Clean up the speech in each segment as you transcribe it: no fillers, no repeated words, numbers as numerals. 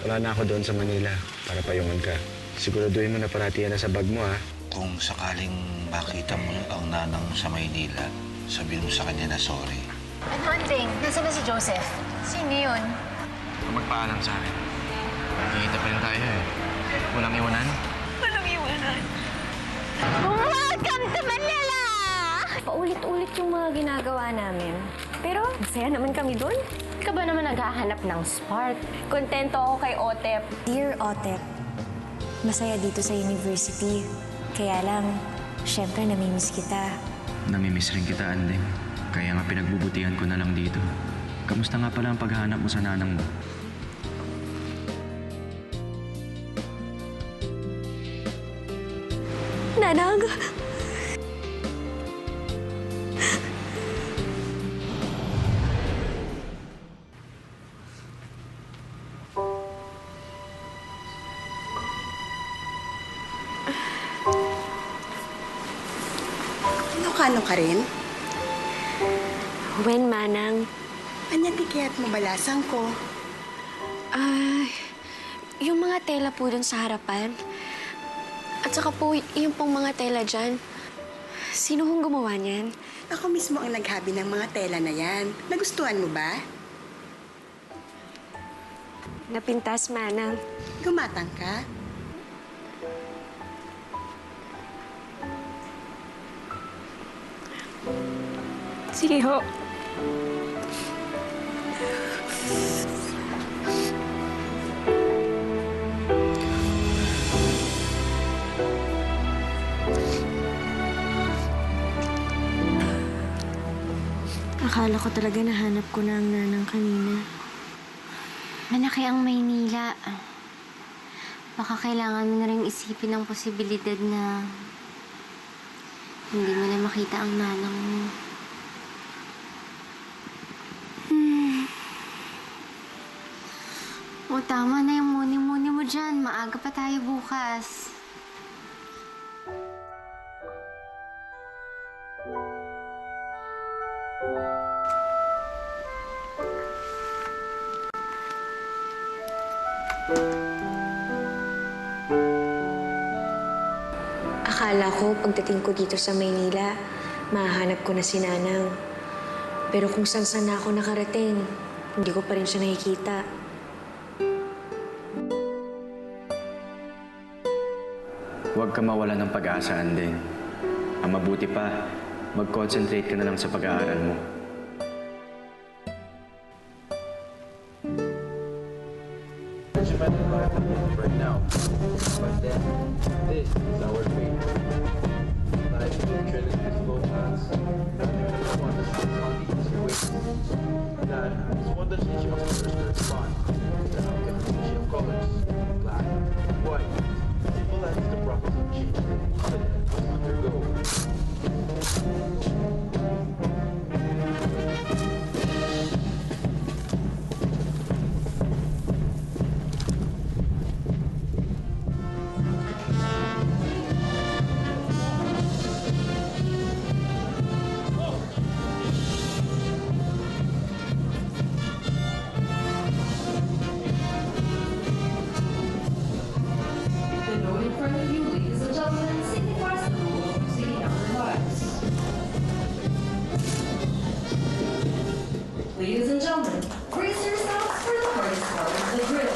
Wala na ako doon sa Manila para payungan ka. Siguraduhin mo na parati yan sa bag mo, ha? Kung sakaling makita mo ang nanang mo sa Maynila, sabihin mo sa kanya na sorry. Ano, Anding? Nasaan na si Joseph? Sino yun? Magpaalam sa akin. Nakikita pa rin tayo, eh. Walang iwanan? Walang iwanan. Welcome to Manila! Paulit-ulit yung mga ginagawa namin. Pero masaya naman kami doon. Ka ba naman naghahanap ng spark? Kontento ako kay Otep. Dear Otep, masaya dito sa university. Kaya lang, syempre namimiss kita. Namimiss rin kita, Anding. Kaya nga pinagbubutihan ko na lang dito. Kamusta nga pala ang paghahanap mo sa nanang mo? Nanang! Ano ka rin? When, Manang? Anyatikiat mo balasan ko. Yung mga tela po dun sa harapan. At saka po, yung pong mga tela dyan. Sino hong gumawa niyan? Ako mismo ang naghabi ng mga tela na yan. Nagustuhan mo ba? Napintas, Manang. Gumatang ka? Sige ho. Akala ko talaga nahanap ko na ang nanang kanina. Malaki ang Maynila. Baka kailangan mo na rin isipin ang posibilidad na hindi mo na makita ang nanang mo. O, tama na yung muni-muni mo dyan. Maaga pa tayo bukas. Akala ko pagdating ko dito sa Maynila, mahanap ko na si Nanang. Pero kung saan-saan na ako nakarating, hindi ko pa rin siya nakikita. Huwag ka mawala ng pag-asa, Anding. Ang mabuti pa, mag-concentrate ka na lang sa pag-aaral mo. Right now. But then, this is our fate. Life treated with slow paths. This one that sits on the easy way. That is one that teaches us to respond. The combination of colors, black, white, symbolize the process of change that must undergo. The note in front of you, ladies and gentlemen, signifies the rule of using number lives. Ladies and gentlemen, brace yourselves for the hardest part of the drill.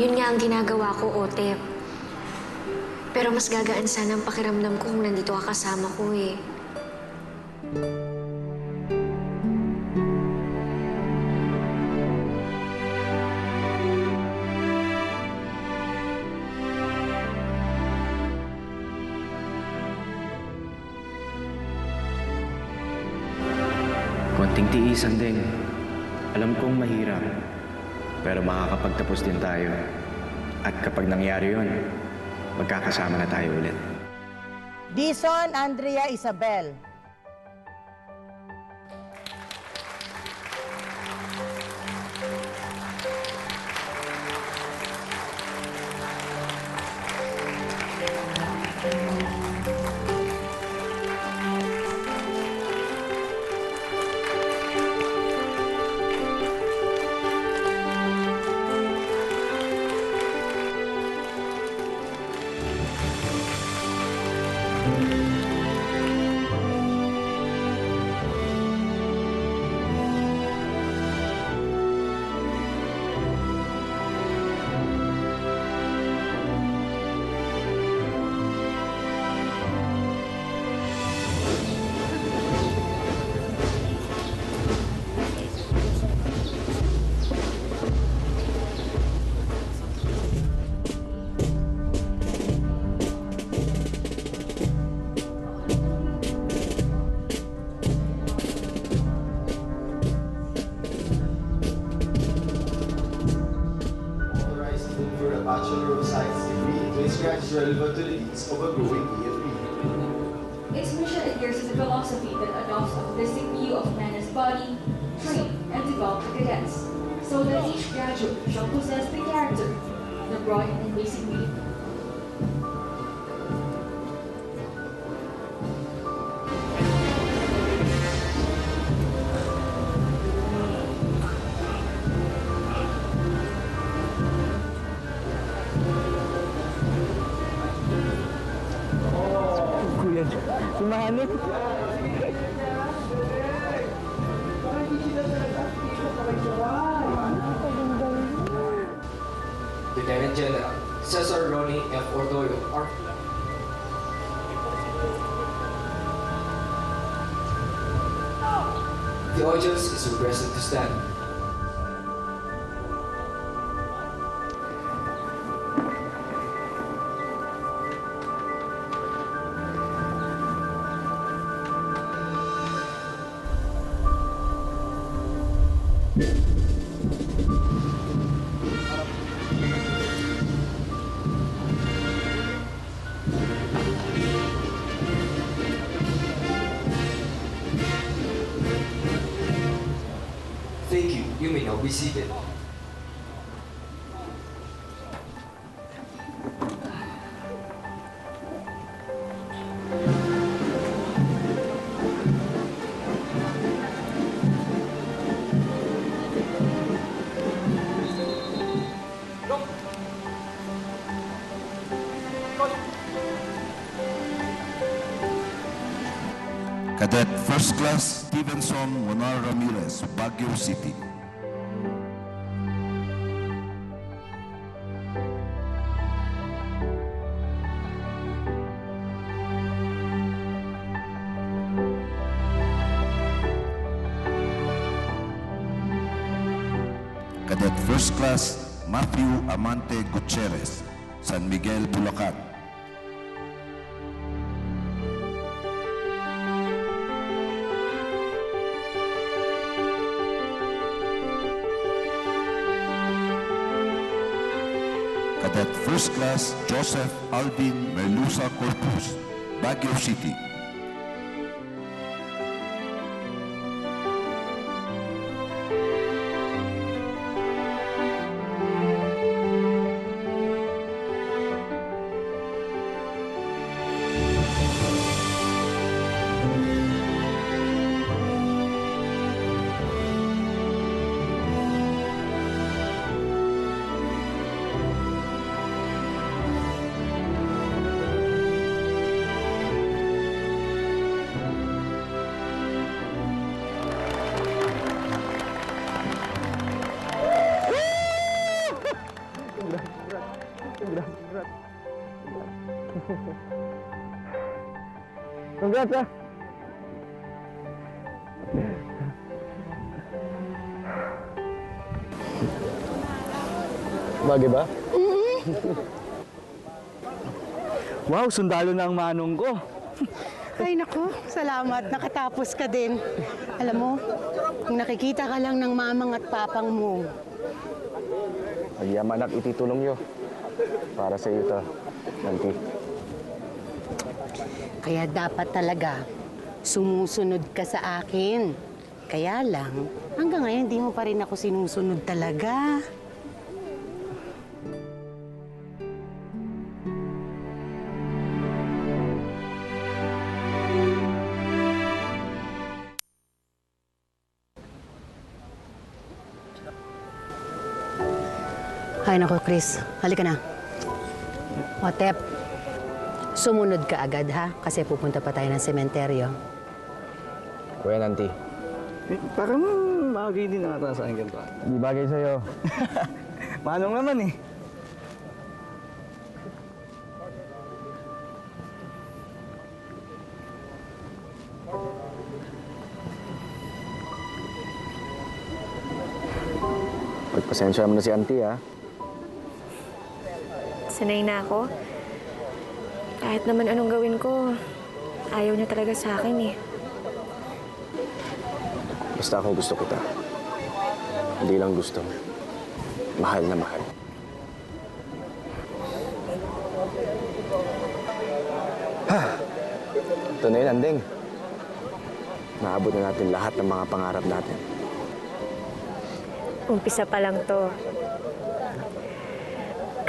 Yun nga ang ginagawa ko, Otep. Pero mas gagaan sana ang pakiramdam ko kung nandito ka kasama ko eh. Konting tiisan din. Alam kong mahirap, pero makakapagtapos din tayo. At kapag nangyari yon, magkakasama na tayo ulit. Dison Andrea Isabel. Bachelor of Science degree to scratch is relevant to the needs of a growing AFP. Its mission adheres to the philosophy that adopts a holistic view of man as body, train, and develop the cadets, so that each graduate shall possess the character in a broad and basic way. Lieutenant General Cesar Ronnie F. Ordoyo, The audience is requested to stand. Thank you. You may now be seated. Cadet First Class Stevenson Monar Ramirez, Baguio City. Cadet First Class Matthew Amante Gutierrez, San Miguel, Bulacan. Cadet First Class Joseph Alvin Merluza Corpus, Baguio City. Congrats, ah! Bagay ba? Wow, sundalo na ang manong ko. Ay nako, salamat. Nakatapos ka din. Alam mo, kung nakikita ka lang ng mamang at papang mo, Magyaman at ititulong nyo. Para sa iyo to, Auntie. kaya dapat talaga sumusunod ka sa akin. Kaya lang, hanggang ngayon hindi mo pa rin ako sinusunod talaga. Ay nako, Chris. Halika na. Otep, sumunod ka agad ha, kasi pupunta pa tayo ng sementeryo. Kuya, Auntie. Parang bagay din ata sa akin ganito. Di bagay sa'yo. Manong naman eh. Pagpasensya mo na si Auntie, ha? Sanay na ako. Kahit naman anong gawin ko, ayaw niya talaga sa akin eh. Basta ako gusto kita. Hindi lang gusto. Mahal na mahal. Ito na yun, Andeng. Naabot na natin lahat ng mga pangarap natin. Umpisa pa lang to.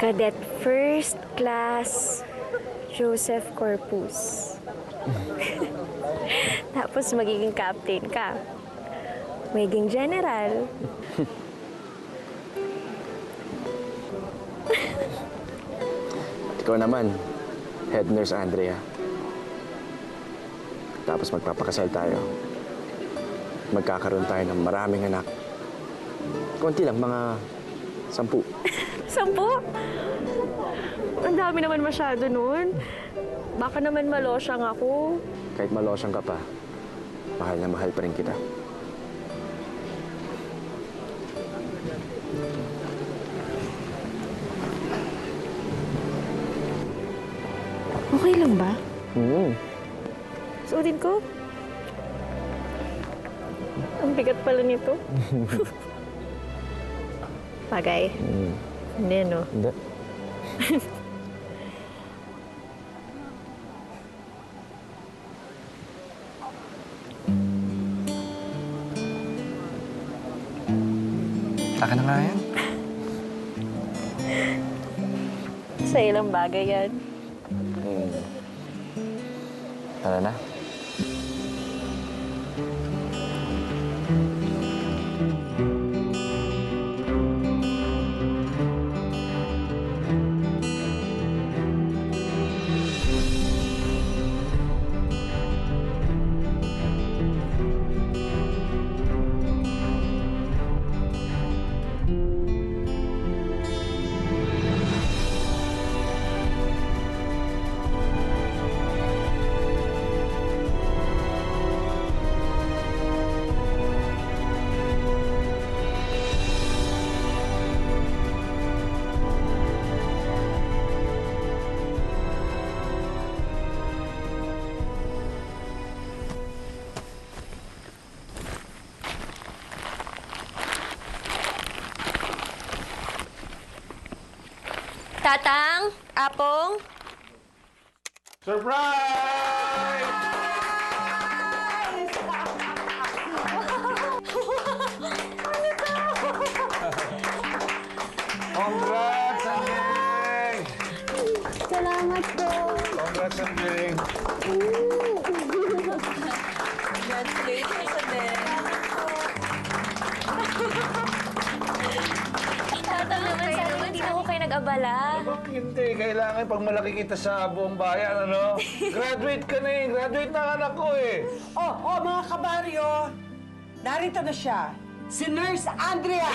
Cadet First Class Joseph Corpus. Tapos magiging captain ka. Magiging general. Ikaw naman, Head Nurse Andrea. Tapos magpapakasal tayo. Magkakaroon tayo ng maraming anak. Konti lang, mga 10. 10? Ang dami naman masyado nun. Baka naman malosyang ako. Kahit malosyang ka pa, mahal na mahal pa rin kita. Okay lang ba? Suotin ko? Ang bigat pala nito. Bagay. Hindi, no? Hindi. Taka na nga yan. Sa ilang bagay yan. Tara na. Tatang, Apong, Surprise! Congrats, Andeng! Salamat po. Congrats, Andeng! congratulations, Adel. Tatang naman, sana hindi na ako kayo nag-abala. Bakit hindi? Kailangan pag malaki kita sa buong bayan, ano? Graduate ka na eh. Graduate na ang anak ko eh. Oh, mga kabaryo, narito na siya. Si Nurse Andrea.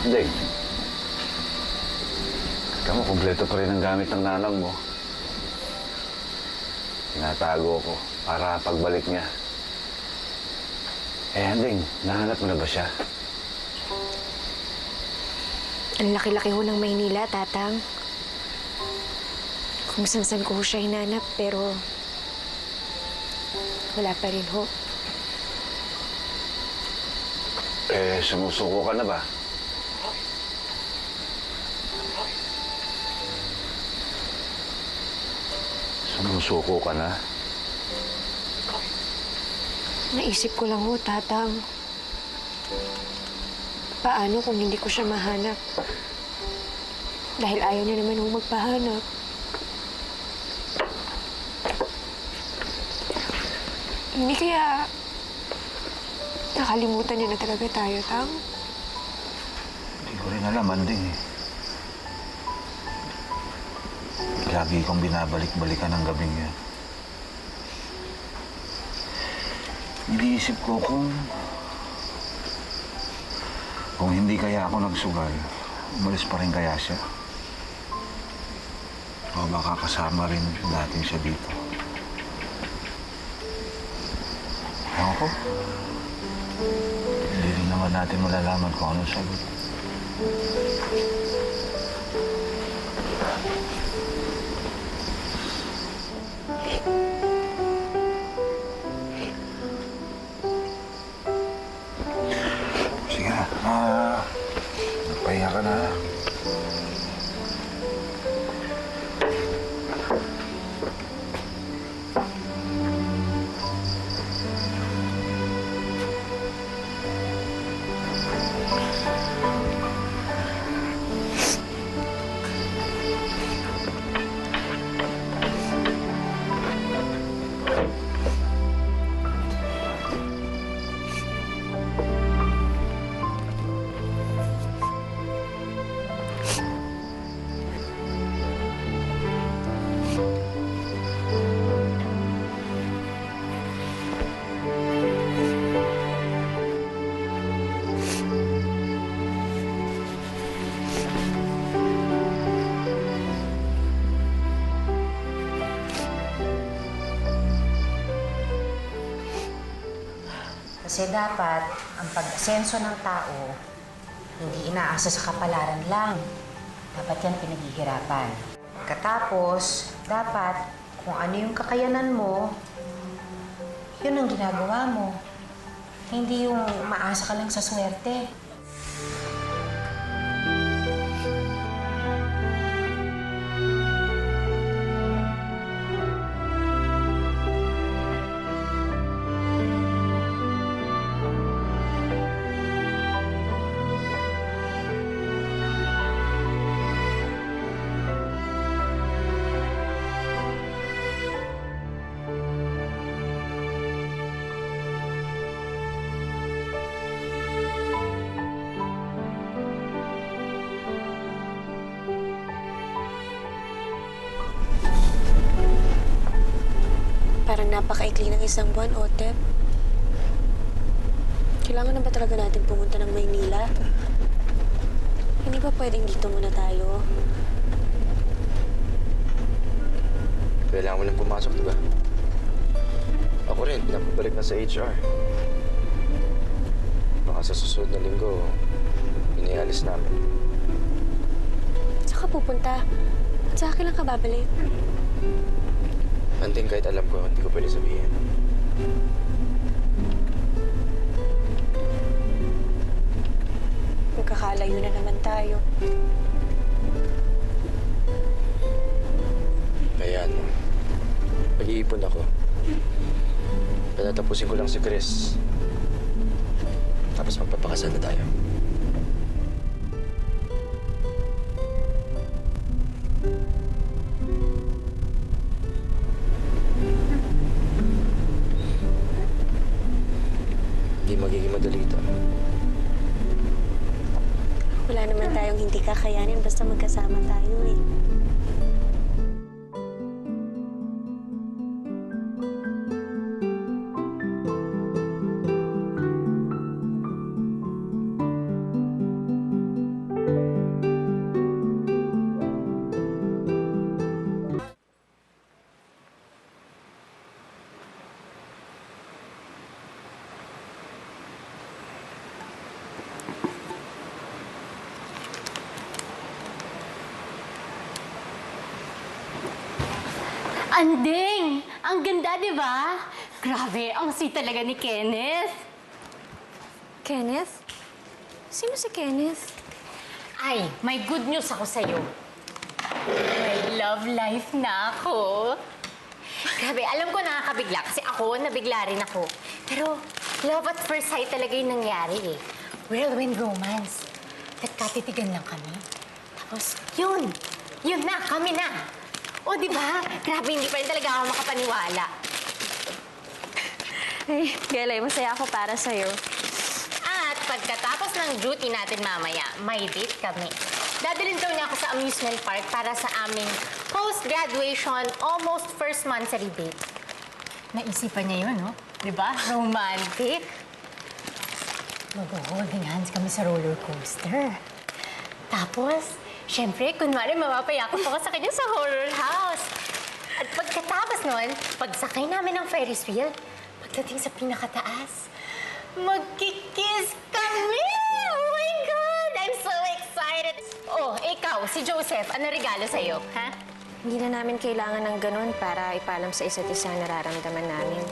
Ding. Ikaw mo, kumpleto pa rin ang gamit ng nanang mo. Tinatago ko para pagbalik niya. Ding, nahanap mo na ba siya? Ang laki-laki ho ng Maynila, Tatang. Kung saan-saan ko ho siya hinanap, pero wala pa rin ho. Sumusuko ka na ba? Sumusuko ka na? Naisip ko lang ho, Tatang. Paano kung hindi ko siya mahanap? Dahil ayaw niya naman ho magpahanap. Hindi kaya nakalimutan niya na talaga tayo, Tang? Hindi ko rin alam, Anding eh. Lagi kong binabalik-balikan ang gabing yan. Iniisip ko kung hindi kaya ako nagsugal, umalis pa rin kaya siya. O baka kasama rin natin siya dito. Ewan ko. Hindi rin naman natin malalaman kung anong sagot. Sige na. Nagpahinga ka na. Kasi dapat, ang pag-asenso ng tao, hindi inaasa sa kapalaran lang. Dapat yan pinaghihirapan. Pagkatapos, dapat, kung ano yung kakayanan mo, yun ang ginagawa mo. Hindi yung maasa ka lang sa swerte. Parang napakaikli ng isang buwan, Otep. Kailangan na ba talaga natin pumunta ng Maynila? Hindi ba pwedeng dito muna tayo? Kailangan mo nang pumasok, di ba? Ako rin, pinapabalik na sa HR. Baka sa susunod na linggo, inialis namin. Saan ka pupunta? At sa akin lang ka babalik? Anting kahit alam ko, hindi ko pwede sabihin. Magkakalayo na naman tayo. Hayaan mo. Pag-iipon ako. Patatapusin ko lang si Chris. Tapos magpapakasal na tayo. Hindi magiging madali ito. Wala naman tayong hindi kakayanin basta magkasama tayo eh. Anding! Ang ganda, di ba? Grabe, ang sweet talaga ni Kenneth. Kenneth? Sino si Kenneth? Ay, may good news ako sa'yo. May love life na ako. Grabe, alam ko nakakabigla kasi ako, nabigla rin ako. Pero love at first sight talaga yung nangyari eh. Whirlwind romance. Nagkatitigan lang kami. Tapos, yun na, kami na. O, di ba? Grabe, hindi pa rin talaga ako makapaniwala. Ay, Gelay, masaya ako para sa'yo. At pagkatapos ng duty natin mamaya, may date kami. Dadalhin daw niya ako sa amusement park para sa aming post-graduation, almost first monthsary date. Naisipan niya yun, no? Di ba? Romantic. Mag-holding hands kami sa roller coaster. Tapos, syempre, kunwari mapapayakap ako sa kanya sa horror house. At pagkatapos nun, pagsakay namin ng Ferris wheel, pagdating sa pinakataas, magkikiss kami! Oh my God! I'm so excited! Oh, ikaw, si Joseph, ano regalo sa'yo, ha? Hindi na namin kailangan ng ganun para ipaalam sa isa't isa ang nararamdaman namin.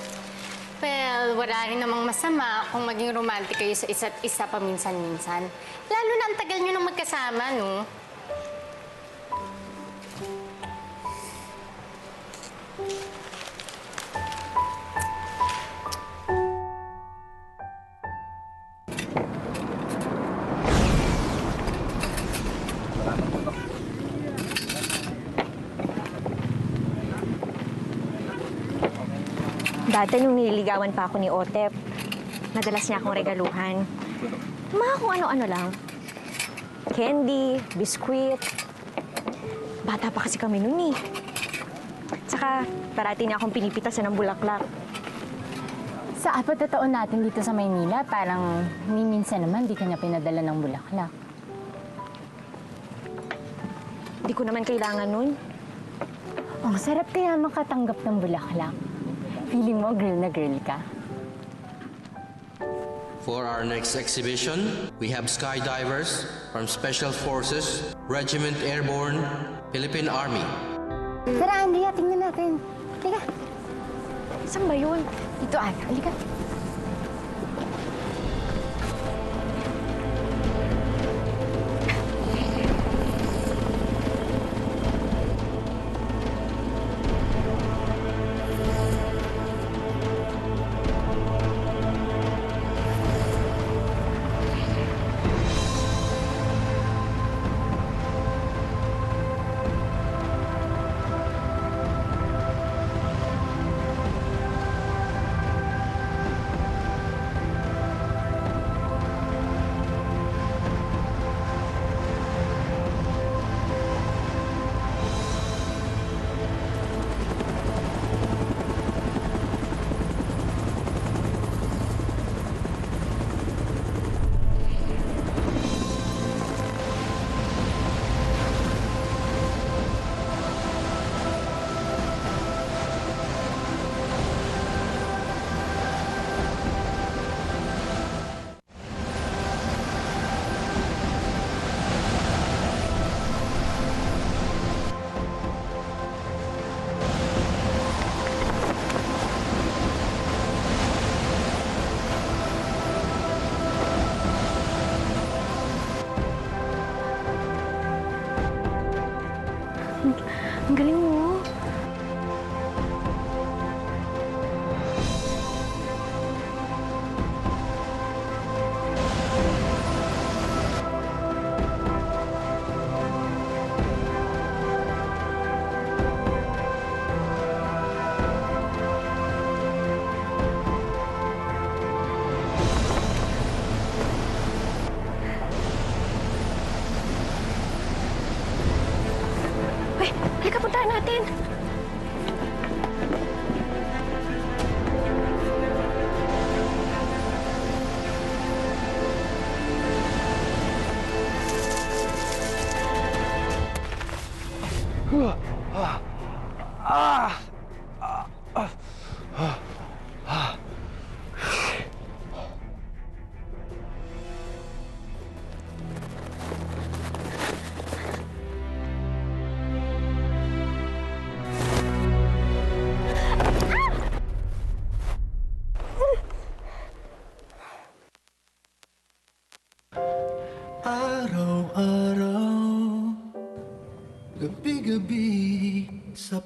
Well, wala rin namang masama kung maging romantic kayo sa isa't isa paminsan-minsan. Lalo na ang tagal nyo nang magkasama, no? Dati nung nililigawan pa ako ni Otep, madalas niya akong regaluhan. Mga kung ano-ano lang. Candy, biskwit. Bata pa kasi kami nun eh. Tsaka, parati niya akong pinipitasan ng bulaklak. Sa 4 na taon natin dito sa Maynila, parang minsan naman di ka niya pinadala ng bulaklak. Di ko naman kailangan nun. Ang sarap kaya makatanggap ng bulaklak. Feeling mo girl na girl ka. For our next exhibition, we have skydivers from Special Forces, Regiment Airborne, Philippine Army. Tara, Andrea, tingnan natin. Halika. Saan ba yun? Dito, Ana. Halika.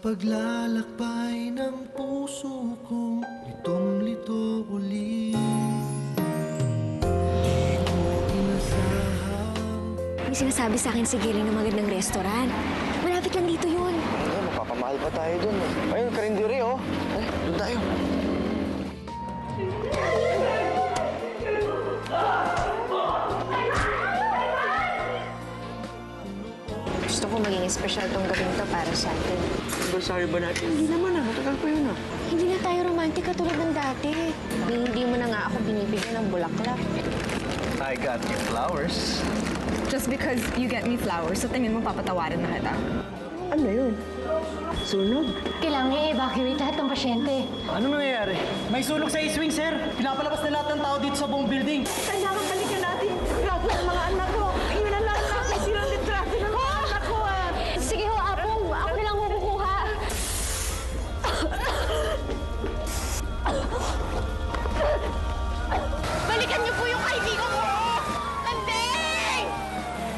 paglalakbay ng puso kong litong-lito ulit. Di ko inasahang May sinasabi sa akin si Gilly ng magandang restaurant. Malapit lang dito yun. Ayun, mapapamahal pa tayo dun. Ayun, karinderi, oh. Ay, doon tayo. Gusto ko maging espesyal tong gawin to para sa atin. Anniversary ba natin? Hindi naman matagal pa yun Hindi na tayo romantic katulad ng dati. Hindi mo na nga ako binibigyan ng bulaklak. I got you flowers. Just because you get me flowers, sa tingin mo papatawarin na kita. Ano yun? Sunog? Kailangan i-evacuate lahat ng pasyente. Ano nangyayari? May sunog sa East Wing, sir. Pinapalabas na lahat ng tao dito sa buong building. Kailangan balikan natin. Grabe ang mga anak ko. Yun ang lahat natin silang litrato ng mga anak ko, ah. Sige ho, Apong. Ako na lang kukuha. Balikan niyo po yung kaibigan ko! Andeng!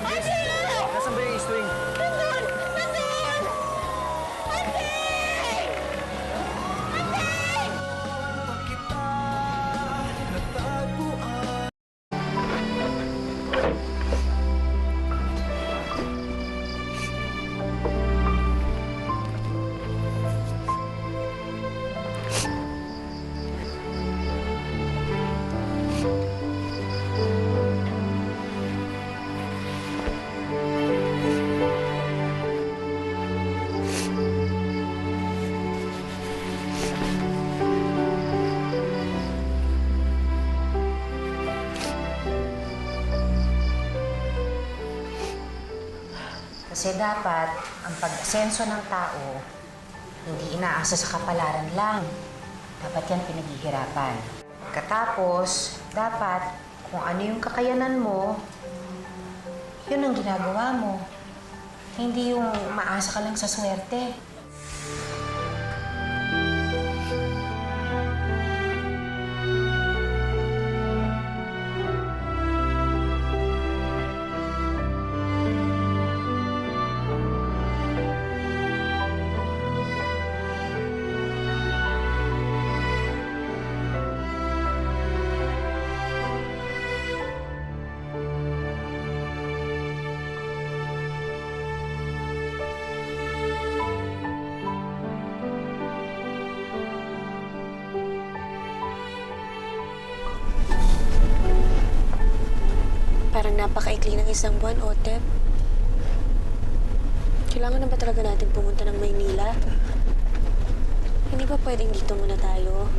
Andeng! Nasaan ba yung East Wing? Nandun! Nandun! Andeng! Andeng! Kasi dapat, ang pag-asenso ng tao, hindi inaasa sa kapalaran lang. Dapat yan pinaghihirapan. Katapos, dapat, kung ano yung kakayanan mo, yun ang ginagawa mo. Hindi yung maasa ka lang sa swerte. Parang napakaikli ng isang buwan, Otep. Kailangan na ba talaga natin pumunta ng Maynila? Hindi ba pwedeng dito muna tayo?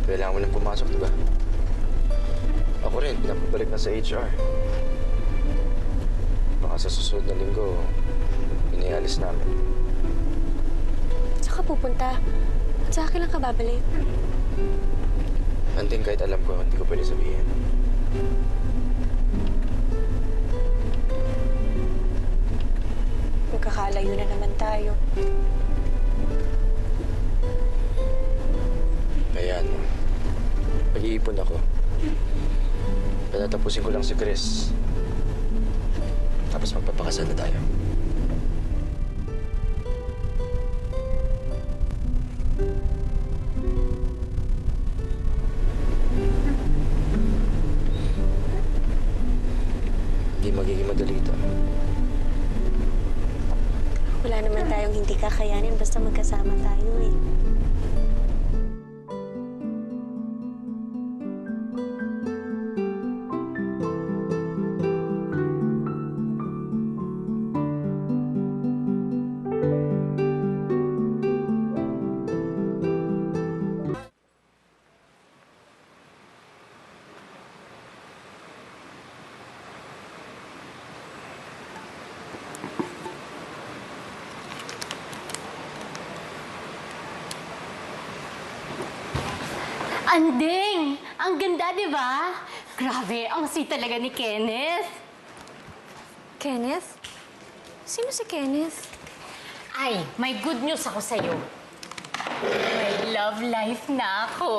Kailangan mo nang pumasok, di ba? Ako rin, pinapabalik na sa HR. Baka sa susunod na linggo, inialis namin. Saan ka pupunta? At sa akin lang ka babalik? Anding kahit alam ko, hindi ko pwede sabihin. Magkakalayo na naman tayo. Ayan mo. Mag-iipon ako. Patatapusin ko lang si Chris. Tapos magpapakasal na tayo. Hindi magiging madali ito. Wala naman tayong hindi kakayanin basta magkasama tayo eh. Andeng! Ang ganda, di ba? Grabe, ang sweet talaga ni Kenneth. Kenneth? Sino si Kenneth? Ay, may good news ako sa'yo. May love life na ako.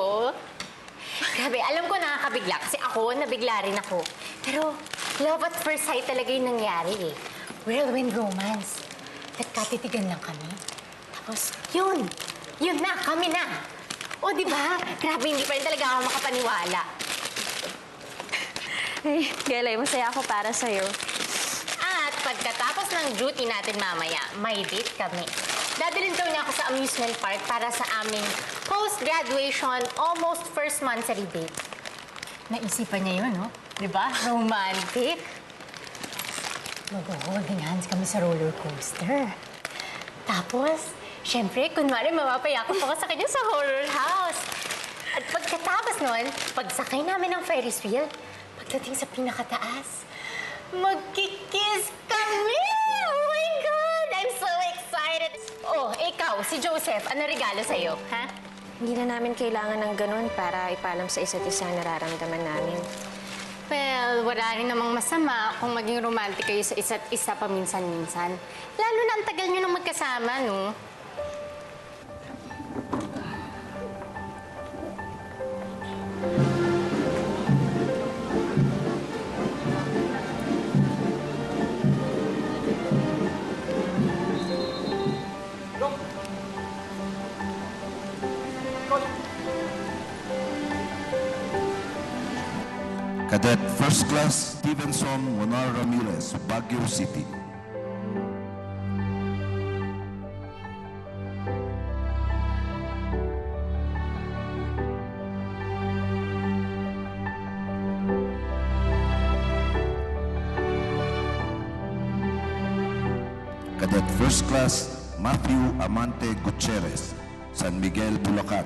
Grabe, alam ko nakakabigla kasi ako, nabigla rin ako. Pero love at first sight talaga yung nangyari eh. whirlwind romance. Nagkatitigan lang kami. Tapos, yun na, kami na. O, di ba? Grabe, hindi pa rin talaga ako makapaniwala. Ay, Gelay, masaya ako para sa'yo. At pagkatapos ng duty natin mamaya, may date kami. Dadalhin daw niya ako sa amusement park para sa aming post-graduation, almost first monthsary date. Naisipan niya yun, no? Di ba? Romantic. Mag-holding hands kami sa roller coaster. Tapos, syempre, kunwari mapapayakap ako sa kanya sa horror house. At pagkatapos nun, pagsakay namin ng Ferris wheel, pagdating sa pinakataas, magkikiss kami! Oh my God! I'm so excited! Oh, ikaw, si Joseph, ano regalo sa'yo, ha? Hindi na namin kailangan ng ganun para ipaalam sa isa't isa ang nararamdaman namin. Well, wala rin namang masama kung maging romantic kayo sa isa't isa paminsan-minsan. Lalo na ang tagal nyo nang magkasama, no? Cadet First Class Stevenson Monar Ramirez, Baguio City. Cadet First Class Matthew Amante Gutierrez, San Miguel, Bulacan.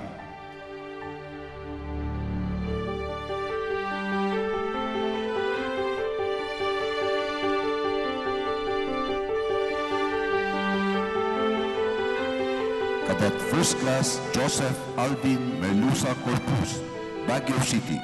Cadet First Class Joseph Alvin Melusa Corpus, Baguio City.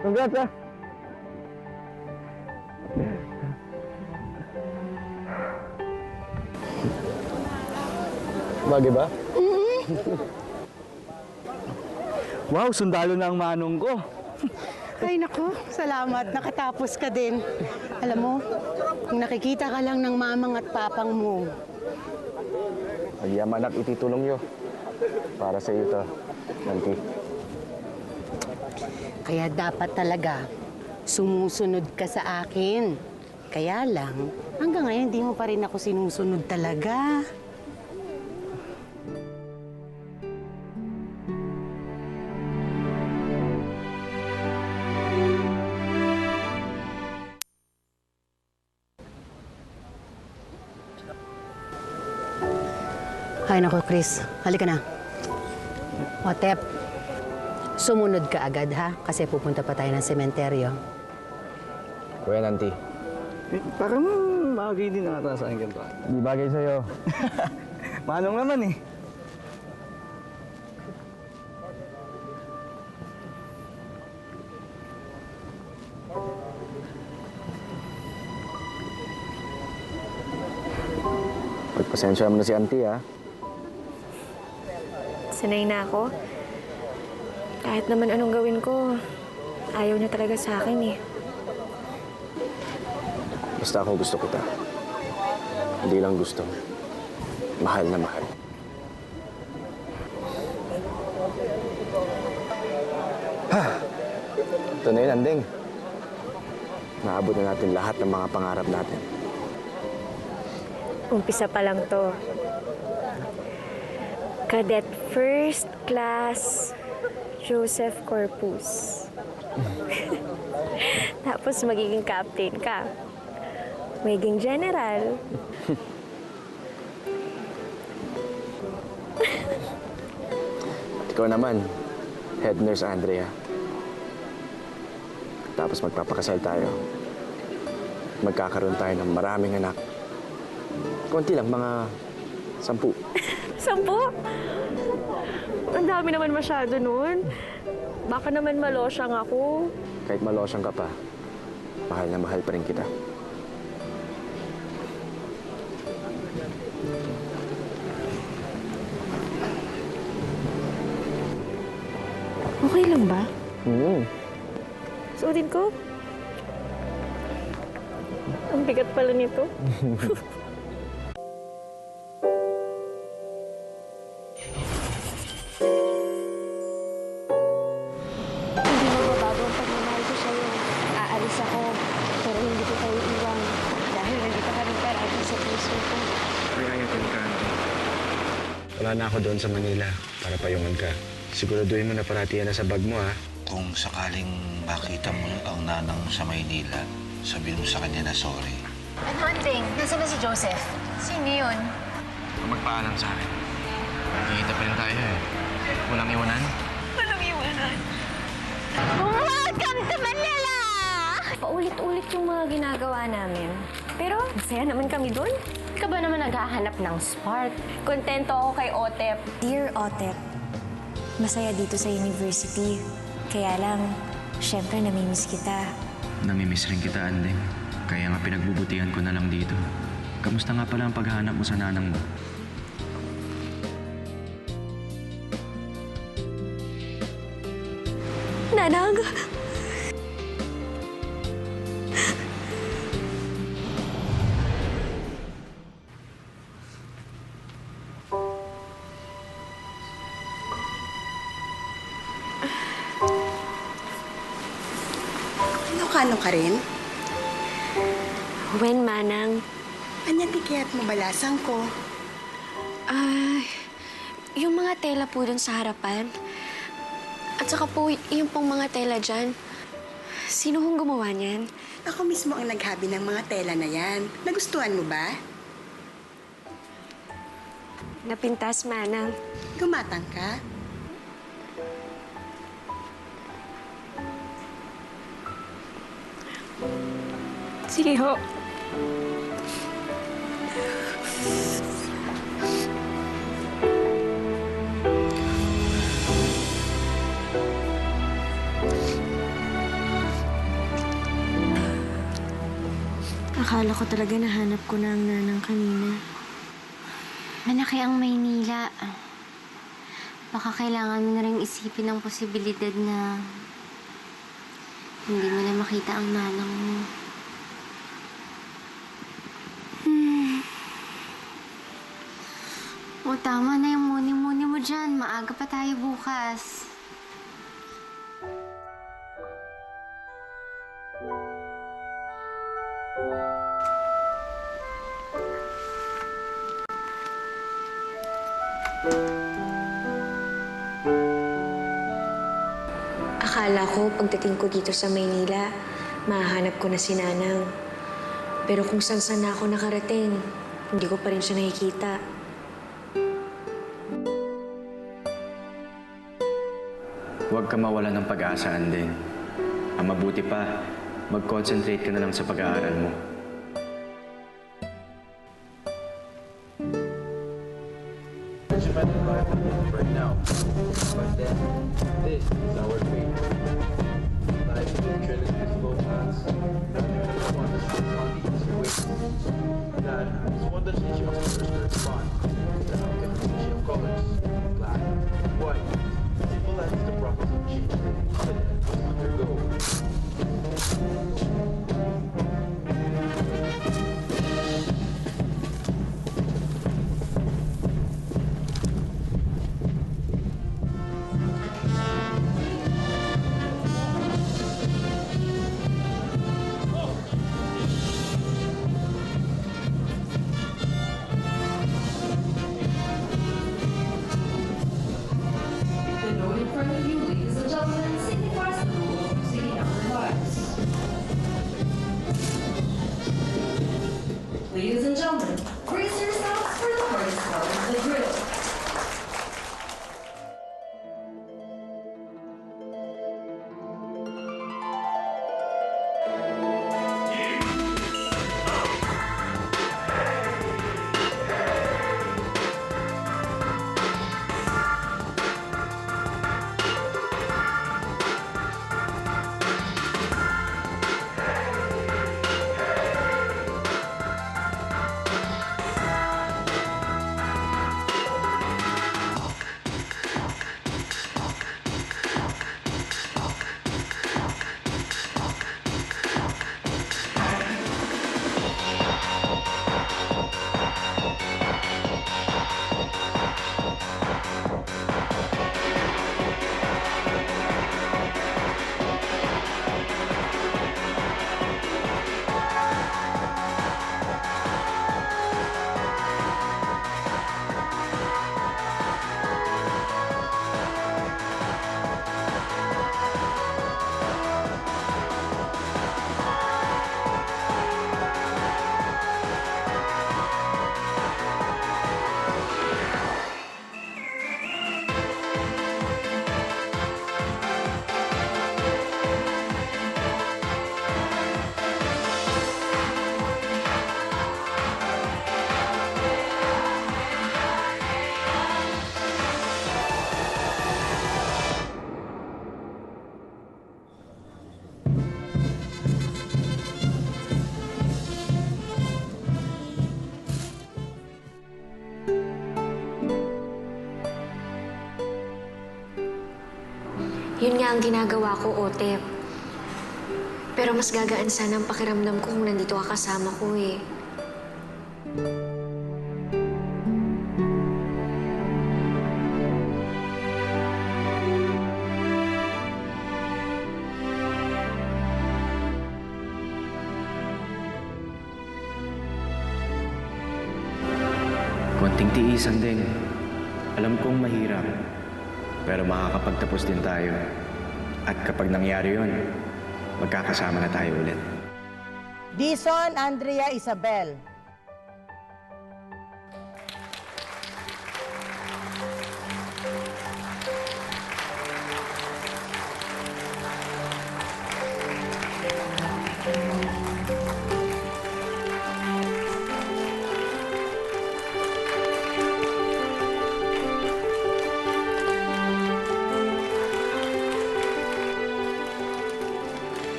Congrats, ah! Bagay ba? Wow, sundalo na ang manong ko. Ay, naku, salamat. Nakatapos ka din. Alam mo, kung nakikita ka lang ng mamang at papang mo. Magyaman at ititulong nyo. Para sa iyo to, Nanti. Kaya dapat talaga, sumusunod ka sa akin. Kaya lang, hanggang ngayon, hindi mo pa rin ako sinusunod talaga. Ay, naku, Chris. Halika na. Otep, sumunod ka agad, ha? Kasi pupunta pa tayo ng sementeryo. Kuya Nanti. Parang bagay din ata sa akin ganito. Di bagay sa'yo. Manong naman eh. Pagpasensya mo na si Auntie, ha? Sanay na ako. Kahit naman anong gawin ko, ayaw niya talaga sa akin eh. Basta ako gusto kita. Hindi lang gusto. Mahal na mahal. Ha! Ito na yun, Anding. Naabot na natin lahat ng mga pangarap natin. Umpisa pa lang to. Cadet First Class Joseph Corpus. Tapos magiging captain ka. maging general. Ikaw naman, Head Nurse Andrea. Tapos magpapakasal tayo. Magkakaroon tayo ng maraming anak. Konti lang, mga 10. 10? Ang dami naman masyado nun. Baka naman malosyang ako. Kahit malosyang ka pa, mahal na mahal pa rin kita. Okay lang ba? Oo. Suotin ko? Ang bigat pala nito. Hindi magbabago ang pagmamahal ko sa'yo. Aalis ako, pero hindi ko kayo iwan. Dahil nandito ka rin palagi sa puso ko. Kaya ka. Wala na ako doon sa Manila para payungan ka. Siguraduhin mo na parati yan sa bag mo, ha? Kung sakaling makita mo ang nanang mo sa Maynila, sabihin mo sa kanya na sorry. Ano, Andeng? Nasaan na si Joseph? Sino yun? Magpaalam sa akin. Magkikita pa rin tayo, eh. Walang iwanan? Walang iwanan. Welcome to Manila! Paulit-ulit yung mga ginagawa namin. Pero masaya naman kami doon. Ka ba naman naghahanap ng spark? Kontento ako kay Otep. Dear Otep, masaya dito sa university. Kaya lang, syempre namimiss kita. Namimiss rin kita, Andeng. Kaya nga pinagbubutihan ko na lang dito. Kamusta nga pala ang paghahanap mo sa nanang mo? Nanang! Ano ka rin? When, Manang? Anyatikiat mo balasang ko. Yung mga tela po dun sa harapan. At saka po, yung pong mga tela dyan. Sino hong gumawa niyan? Ako mismo ang naghabi ng mga tela na yan. Nagustuhan mo ba? Napintas, Manang. Gumatang ka? Sige ho. Akala ko talaga nahanap ko na ang nanang kanina. Malaki ang Maynila. Baka kailangan mo na rin isipin ang posibilidad na hindi mo na makita ang nanang mo. O, tama na yung muni-muni mo dyan. Maaga pa tayo bukas. Akala ko, pagdating ko dito sa Maynila, mahahanap ko na si Nanang. Pero kung saan-saan na ako nakarating, hindi ko pa rin siya nakikita. Huwag ka mawala ng pag-asa, Andeng. Ang mabuti pa, mag-concentrate ka na lang sa pag-aaral mo. Regimented right now. But then, this is our fate. Life is treading these slow paths. This one that sits on the easy way. That is one that teaches us to respond. The alchemy of colors. Black, white. Symbolize the process of change that the continent must undergo. Yun nga ang ginagawa ko, Otep. Pero mas gagaan sana ang pakiramdam ko kung nandito ka kasama ko eh. Konting tiisan din. Alam kong mahirap, pero makakapagtapos din tayo. At kapag nangyari yun, magkakasama na tayo ulit. Dison Andrea Isabel.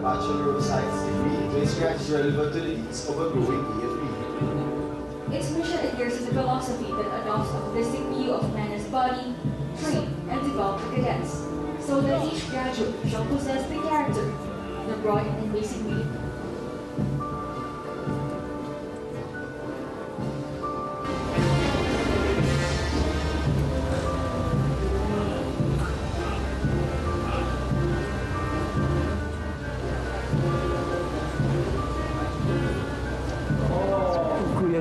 Bachelor of Science degree. This grant is relevant to the needs of a growing AFP. Its mission adheres to the philosophy that adopts a holistic view of man as body, train, and develop the cadets, so that each graduate shall possess the character in a broad and basic meaning. Kuya,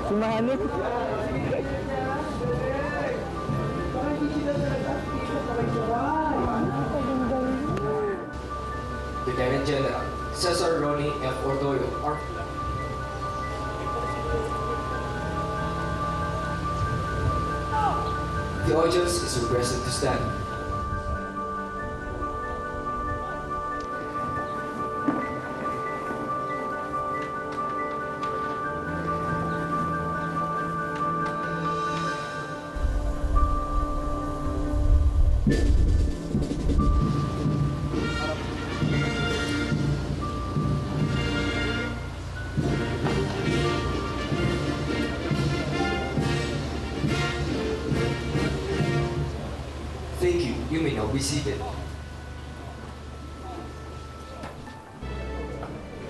sumanip. Lieutenant General Cesar Ronnie F. Ordoyo, The audience is requested to stand. Thank you. You may now be seated.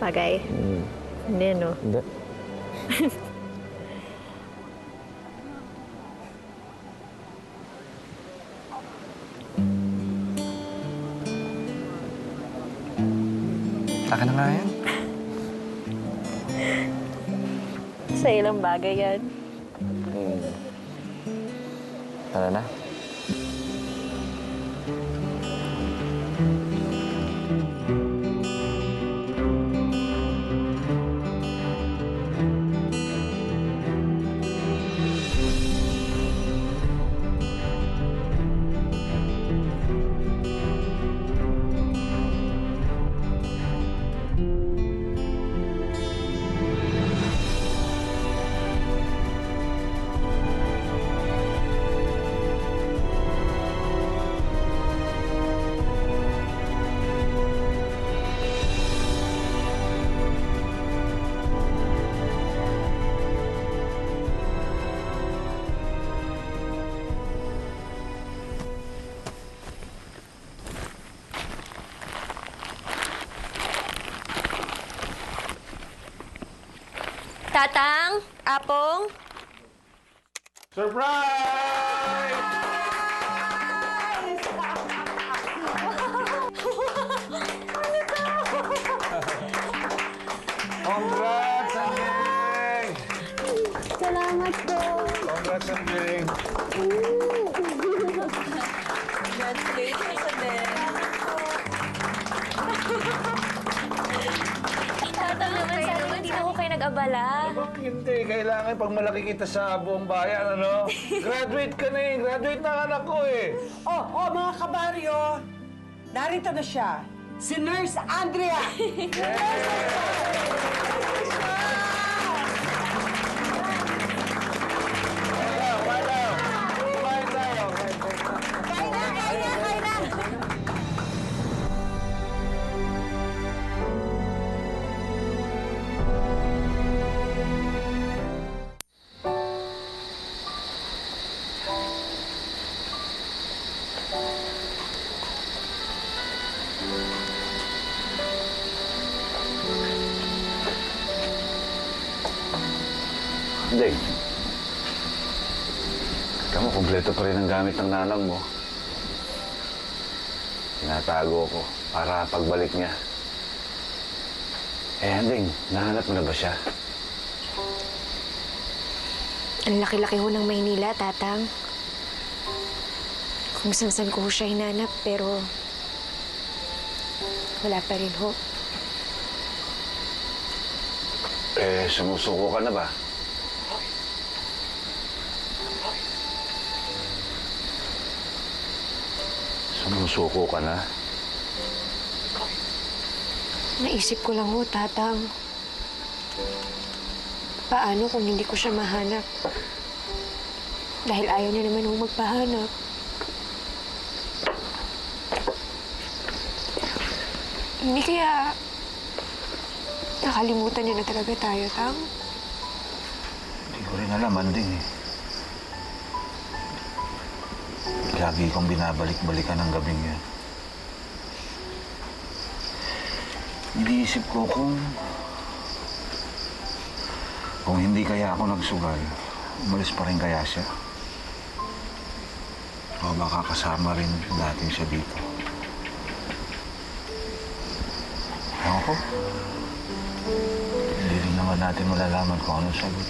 Bagay. Hindi, no? Hindi. Taka na nga yan. Sa ilang bagay yan. Tara na. Tatang, Apong. Surprise! Congrats, Anjing! Salamat po. Congrats, Anjing! Congratulations, Adele. mag-abala. Bakit hindi? Kailangan pag malaki kita sa buong bayan, ano? Graduate ka na eh. Graduate na ang anak ko eh. Oh, mga kabaryo, narito na siya. Si Nurse Andrea. Ding, ikaw mo, kompleto pa rin ang gamit ng nanang mo. Tinatago ko para pagbalik niya. Ding, nahanap mo na ba siya? Ang laki-laki ho ng Maynila, Tatang. Kung saan-saan ko ho siya hinanap, pero wala pa rin ho. Sumusuko ka na ba? Sumusuko ka na? Naisip ko lang ho, Tatang. Paano kung hindi ko siya mahanap? Dahil ayaw niya naman ho magpahanap. Hindi kaya nakalimutan niya na talaga tayo, Tang? Hindi ko rin alam, Anding eh. Lagi kong binabalik-balikan ang gabing yan. Iniisip ko kung hindi kaya ako nagsugal, umalis pa rin kaya siya. O baka kasama rin natin siya dito. Ewan ko. Hindi rin naman natin malalaman kung anong sagot.